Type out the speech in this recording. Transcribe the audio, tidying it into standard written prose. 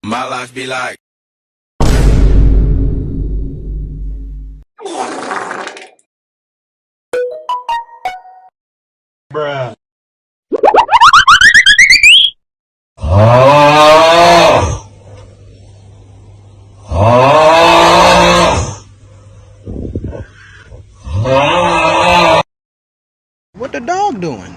My life be like. Bruh. What the dog doing?